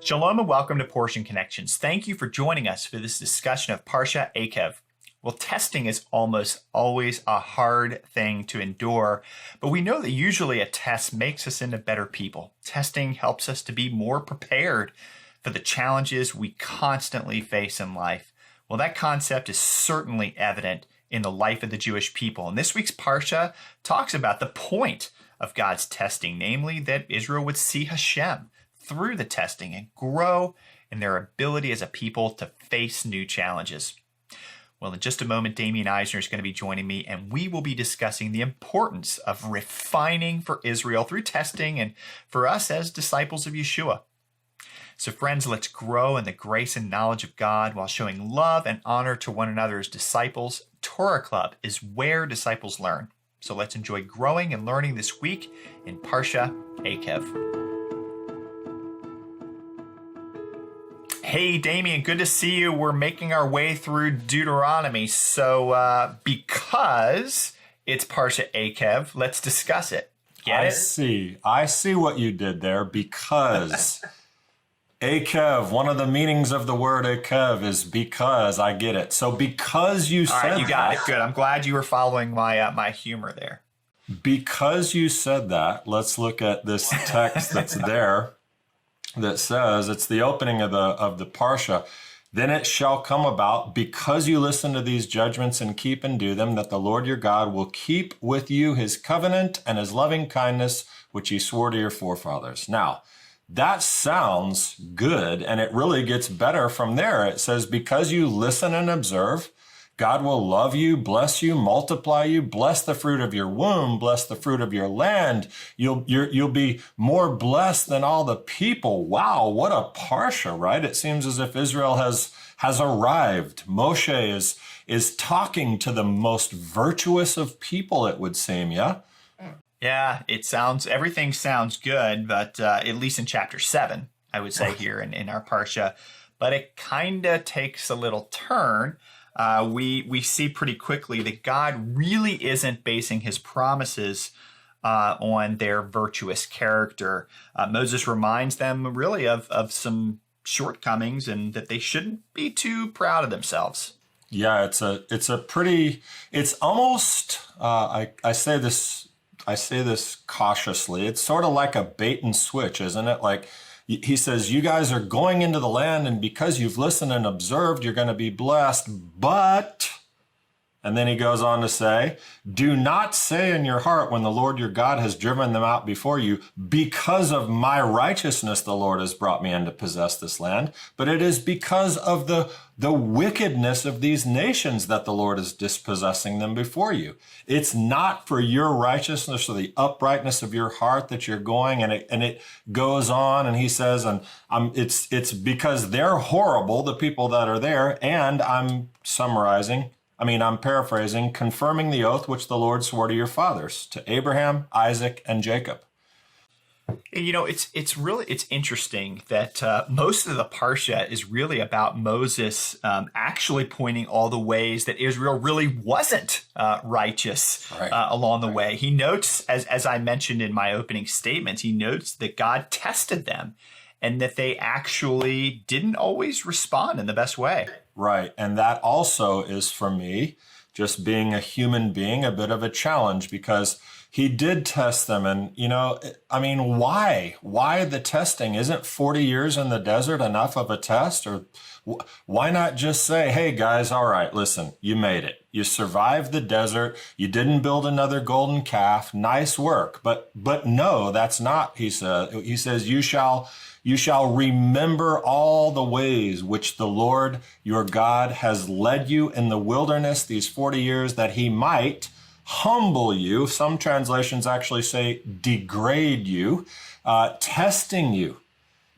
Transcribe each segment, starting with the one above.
Shalom and welcome to Portion Connections. Thank you for joining us for this discussion of Parsha Akev. Well, testing is almost always a hard thing to endure, but we know that usually a test makes us into better people. Testing helps us to be more prepared for the challenges we constantly face in life. Well, that concept is certainly evident in the life of the Jewish people. And this week's Parsha talks about the point of God's testing, namely that Israel would see Hashem through the testing and grow in their ability as a people to face new challenges. Well, in just a moment, Damien Eisner is going to be joining me, and we will be discussing the importance of refining for Israel through testing and for us as disciples of Yeshua. So friends, let's grow in the grace and knowledge of God while showing love and honor to one another as disciples. Torah Club is where disciples learn. So let's enjoy growing and learning this week in Parsha Akev. Hey, Damien, good to see you. We're making our way through Deuteronomy. So because it's Parsha Akev, let's discuss it. Get it? I see what you did there, because Akev, one of the meanings of the word Akev is because. I get it. So because you said that. All right, you got it. Good. I'm glad you were following my humor there. Because you said that, let's look at this text that's there. That says, it's the opening of the Parsha. Then it shall come about, because you listen to these judgments and keep and do them, that the Lord your God will keep with you his covenant and his loving kindness, which he swore to your forefathers. Now, that sounds good, and it really gets better from there. It says, because you listen and observe, God will love you, bless you, multiply you, bless the fruit of your womb, bless the fruit of your land. You'll be more blessed than all the people. Wow, what a parsha, right? It seems as if Israel has arrived. Moshe is talking to the most virtuous of people, it would seem, yeah? Yeah, everything sounds good, but at least in chapter 7, I would say here in our parsha, but it kind of takes a little turn. We see pretty quickly that God really isn't basing his promises on their virtuous character. Moses reminds them really of some shortcomings and that they shouldn't be too proud of themselves. Yeah, it's almost, I say this cautiously. It's sort of like a bait and switch, isn't it? Like, he says, you guys are going into the land, and because you've listened and observed, you're going to be blessed. But, and then he goes on to say, do not say in your heart when the Lord your God has driven them out before you, because of my righteousness the Lord has brought me in to possess this land. But it is because of the wickedness of these nations that the Lord is dispossessing them before you. It's not for your righteousness or the uprightness of your heart that you're going, and it goes on, and he says, and it's because they're horrible, the people that are there, and I'm paraphrasing, confirming the oath which the Lord swore to your fathers, to Abraham, Isaac, and Jacob. You know, it's interesting that most of the Parsha is really about Moses actually pointing all the ways that Israel really wasn't righteous along the way. He notes, as I mentioned in my opening statements, he notes that God tested them and that they actually didn't always respond in the best way. Right. And that also is, for me, just being a human being, a bit of a challenge, because he did test them. And, why? Why the testing? Isn't 40 years in the desert enough of a test? Or why not just say, hey, guys, all right, listen, you made it. You survived the desert. You didn't build another golden calf. Nice work. But no, that's not, he says. He says, you shall remember all the ways which the Lord your God has led you in the wilderness these 40 years, that he might humble you. Some translations actually say degrade you, testing you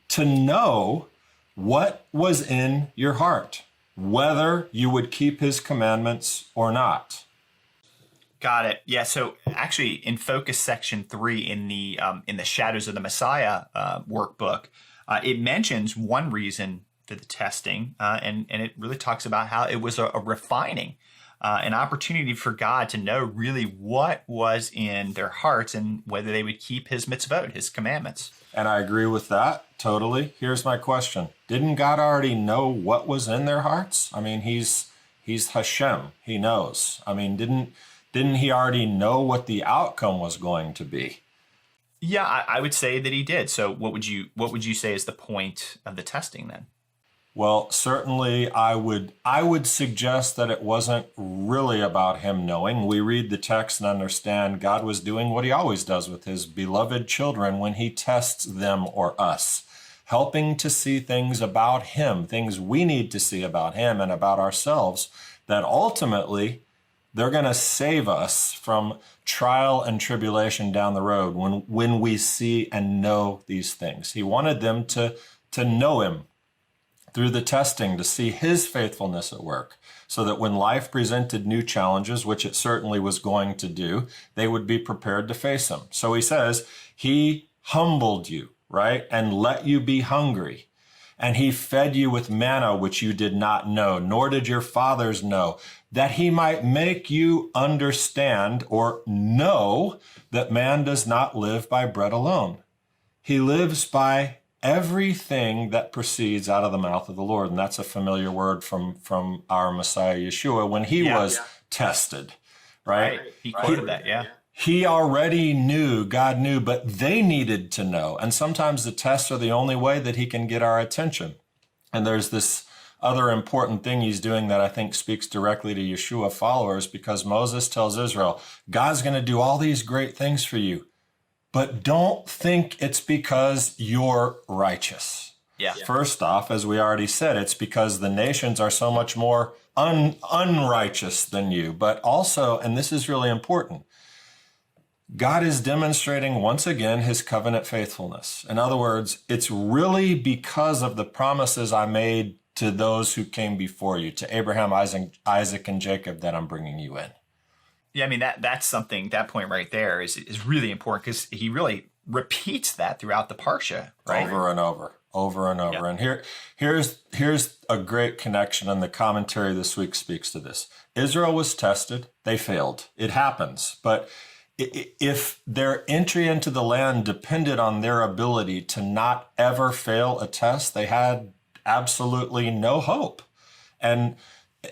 to know what was in your heart, whether you would keep his commandments or not. Got it. Yeah. So actually, in Focus Section 3 in the Shadows of the Messiah workbook, it mentions one reason for the testing, and it really talks about how it was a refining, an opportunity for God to know really what was in their hearts and whether they would keep his mitzvot, his commandments. And I agree with that. totally. Here's my question. Didn't God already know what was in their hearts? I mean, he's Hashem. He knows. I mean, didn't he already know what the outcome was going to be? Yeah, I would say that he did. So what would you say is the point of the testing then? Well, certainly I would suggest that it wasn't really about him knowing. We read the text and understand God was doing what he always does with his beloved children when he tests them or us, helping to see things about him, things we need to see about him and about ourselves, that ultimately they're going to save us from trial and tribulation down the road when we see and know these things. He wanted them to know him through the testing, to see his faithfulness at work, so that when life presented new challenges, which it certainly was going to do, they would be prepared to face them. So he says, he humbled you, right? And let you be hungry. And he fed you with manna, which you did not know, nor did your fathers know, that he might make you understand or know that man does not live by bread alone. He lives by everything that proceeds out of the mouth of the Lord. And that's a familiar word from our Messiah Yeshua when he was tested, right? He quoted that, yeah. He already knew, God knew, but they needed to know. And sometimes the tests are the only way that he can get our attention. And there's this other important thing he's doing that I think speaks directly to Yeshua followers, because Moses tells Israel, God's going to do all these great things for you, but don't think it's because you're righteous. Yeah. First off, as we already said, it's because the nations are so much more unrighteous than you. But also, and this is really important, God is demonstrating once again his covenant faithfulness. In other words, it's really because of the promises I made to those who came before you, to Abraham, Isaac, and Jacob, that I'm bringing you in. Yeah, I mean, that's something, that point right there is really important, because he really repeats that throughout the Parsha, right? Over and over. Yeah. And here's a great connection, and the commentary this week speaks to this. Israel was tested. They failed. It happens. But if their entry into the land depended on their ability to not ever fail a test, they had absolutely no hope. And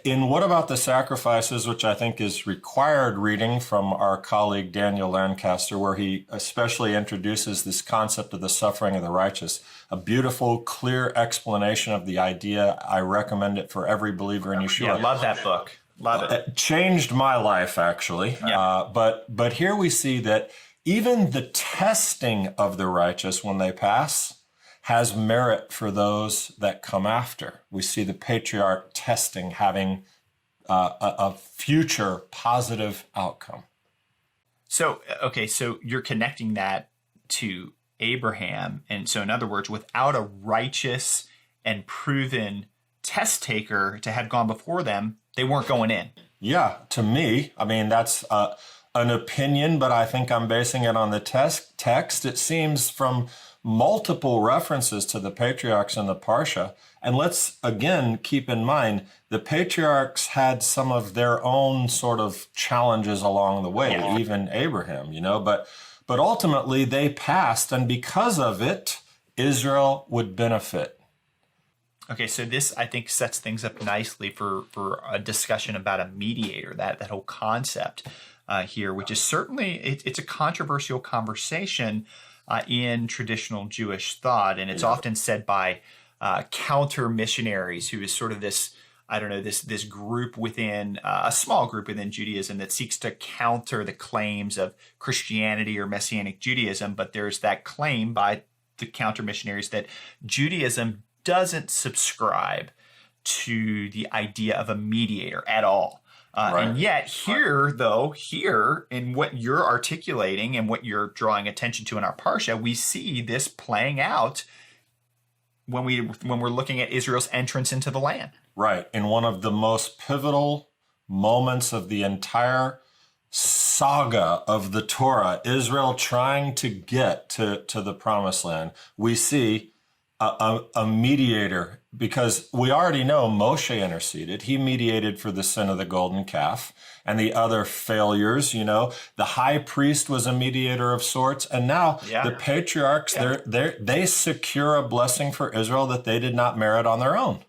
in What About the Sacrifices, which I think is required reading from our colleague Daniel Lancaster, where he especially introduces this concept of the suffering of the righteous, a beautiful, clear explanation of the idea. I recommend it for every believer in Yeshua. Yeah, love that book. Love it. It changed my life, actually. Yeah. But here we see that even the testing of the righteous when they pass has merit for those that come after. We see the patriarch testing having a future positive outcome. So, okay, so you're connecting that to Abraham. And so, in other words, without a righteous and proven test taker to have gone before them, they weren't going in. Yeah, to me, I mean, that's an opinion, but I think I'm basing it on the text. It seems from multiple references to the patriarchs in the Parsha. And let's, again, keep in mind, the patriarchs had some of their own sort of challenges along the way, even Abraham, but ultimately they passed, and because of it, Israel would benefit. Okay, so this, I think, sets things up nicely for a discussion about a mediator, that whole concept here, which is certainly, it's a controversial conversation in traditional Jewish thought. And it's often said by counter missionaries, who is sort of this, this group within, a small group within Judaism that seeks to counter the claims of Christianity or Messianic Judaism. But there's that claim by the counter missionaries that Judaism doesn't subscribe to the idea of a mediator at all. And yet here in what you're articulating and what you're drawing attention to in our Parsha, we see this playing out when we're looking at Israel's entrance into the land. Right. In one of the most pivotal moments of the entire saga of the Torah, Israel trying to get to the promised land, we see a mediator, because we already know Moshe interceded. He mediated for the sin of the golden calf and the other failures. The high priest was a mediator of sorts. And now the patriarchs, they secure a blessing for Israel that they did not merit on their own.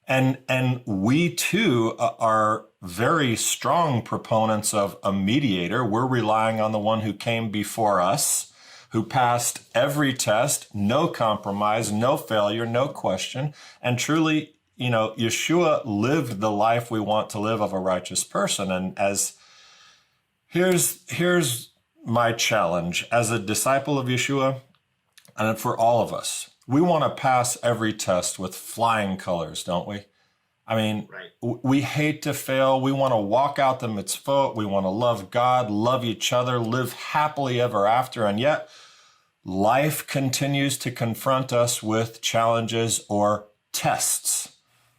And we too are very strong proponents of a mediator. We're relying on the one who came before us, who passed every test, no compromise, no failure, no question. And truly, Yeshua lived the life we want to live of a righteous person. And here's my challenge as a disciple of Yeshua, and for all of us. We want to pass every test with flying colors, don't we? I mean, we hate to fail. We want to walk out the mitzvot. We want to love God, love each other, live happily ever after. And yet, life continues to confront us with challenges or tests.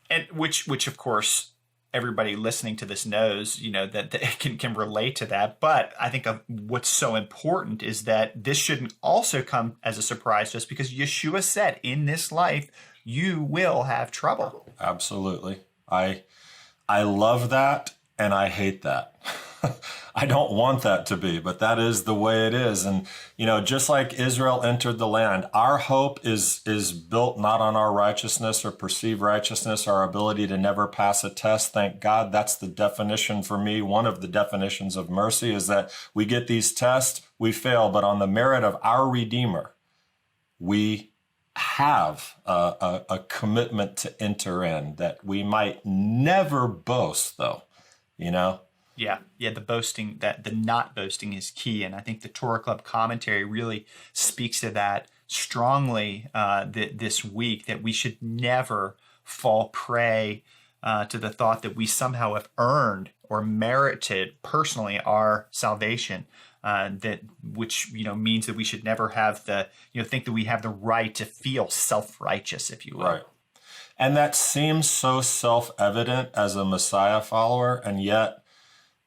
And which of course, everybody listening to this knows, that they can relate to that. But I think what's so important is that this shouldn't also come as a surprise to us, because Yeshua said, in this life, you will have trouble. Absolutely. I love that, and I hate that. I don't want that to be, but that is the way it is. And, just like Israel entered the land, our hope is built not on our righteousness or perceived righteousness, our ability to never pass a test. Thank God. That's the definition for me. One of the definitions of mercy is that we get these tests, we fail, but on the merit of our Redeemer, we have a commitment to enter in, that we might never boast, though, Yeah, the boasting, the not boasting is key. And I think the Torah Club commentary really speaks to that strongly this week, that we should never fall prey to the thought that we somehow have earned or merited personally our salvation. Which means that we should never have think that we have the right to feel self-righteous, if you will. Right. And that seems so self-evident as a Messiah follower, and yet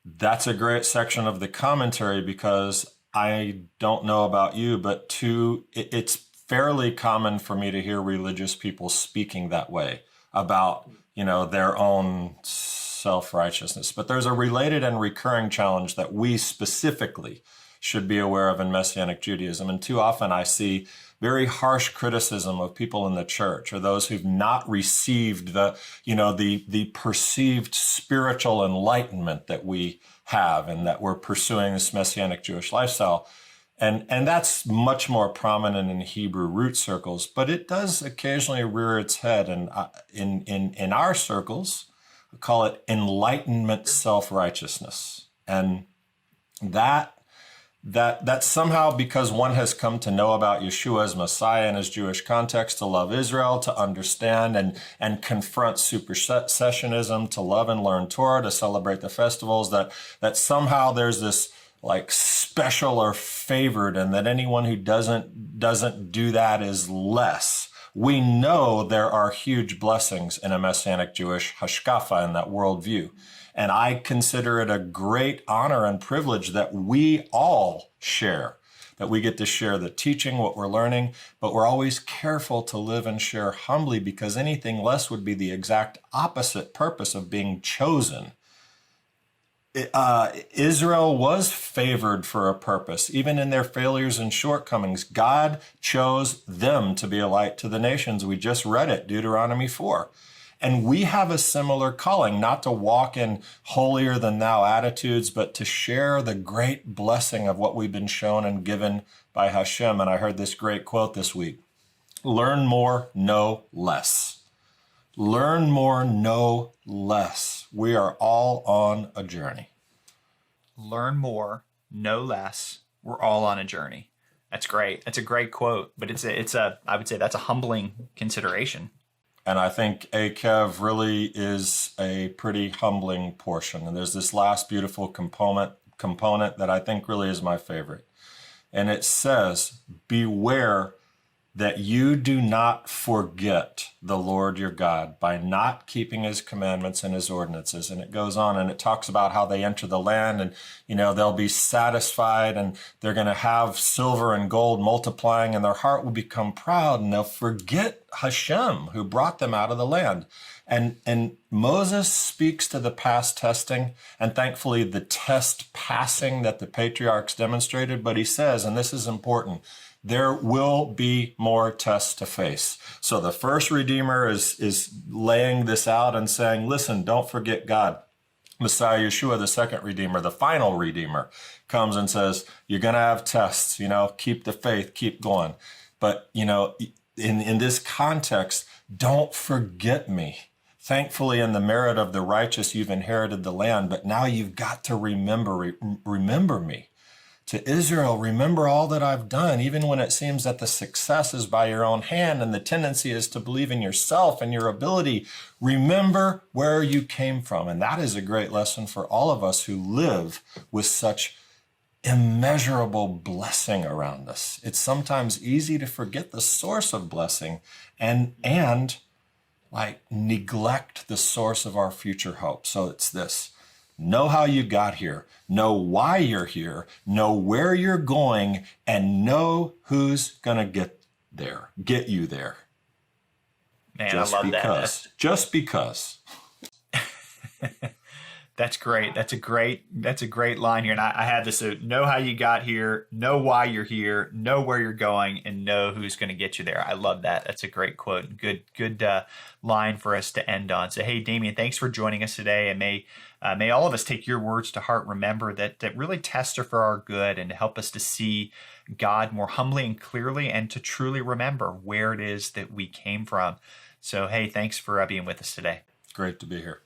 that's a great section of the commentary, because I don't know about you, but it's fairly common for me to hear religious people speaking that way about, their own self-righteousness. But there's a related and recurring challenge that we specifically should be aware of in Messianic Judaism. And too often I see very harsh criticism of people in the church, or those who've not received the perceived spiritual enlightenment that we have, and that we're pursuing this Messianic Jewish lifestyle. And that's much more prominent in Hebrew root circles, but it does occasionally rear its head. And in our circles, we call it enlightenment self-righteousness. And that somehow, because one has come to know about Yeshua as Messiah in his Jewish context, to love Israel, to understand and confront supersessionism, to love and learn Torah, to celebrate the festivals, that somehow there's this like special or favored, and that anyone who doesn't do that is less. We know there are huge blessings in a Messianic Jewish hashkafa, in that worldview. And I consider it a great honor and privilege that we all share, that we get to share the teaching, what we're learning, but we're always careful to live and share humbly, because anything less would be the exact opposite purpose of being chosen. Israel was favored for a purpose. Even in their failures and shortcomings, God chose them to be a light to the nations. We just read it, Deuteronomy 4. And we have a similar calling, not to walk in holier than thou attitudes, but to share the great blessing of what we've been shown and given by Hashem. And I heard this great quote this week: learn more, know less. Learn more, know less. We are all on a journey. Learn more, know less. We're all on a journey. That's great. That's a great quote, but I would say that's a humbling consideration. And I think Akev really is a pretty humbling portion. And there's this last beautiful component that I think really is my favorite. And it says, beware that you do not forget the Lord your God by not keeping his commandments and his ordinances. And it goes on and it talks about how they enter the land and, they'll be satisfied and they're going to have silver and gold multiplying and their heart will become proud and they'll forget Hashem who brought them out of the land. And Moses speaks to the past testing and thankfully the test passing that the patriarchs demonstrated. But he says, and this is important, there will be more tests to face. So the first Redeemer is laying this out and saying, listen, don't forget God. Messiah Yeshua, the second Redeemer, the final Redeemer, comes and says, you're going to have tests, keep the faith, keep going. But, in this context, don't forget me. Thankfully, in the merit of the righteous, you've inherited the land, but now you've got to remember me. To Israel, remember all that I've done, even when it seems that the success is by your own hand and the tendency is to believe in yourself and your ability. Remember where you came from. And that is a great lesson for all of us who live with such immeasurable blessing around us. It's sometimes easy to forget the source of blessing and neglect the source of our future hope. So it's this. Know how you got here, know why you're here, know where you're going, and know who's going to get you there. Man, I love that. Just because. That's great. That's a great line here. And I had this, know how you got here, know why you're here, know where you're going, and know who's going to get you there. I love that. That's a great quote. Good line for us to end on. So, hey, Damien, thanks for joining us today. And may all of us take your words to heart. Remember that really tests are for our good and to help us to see God more humbly and clearly and to truly remember where it is that we came from. So, hey, thanks for being with us today. Great to be here.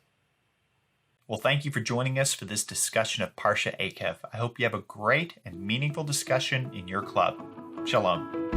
Well, thank you for joining us for this discussion of Parsha Akev. I hope you have a great and meaningful discussion in your club. Shalom.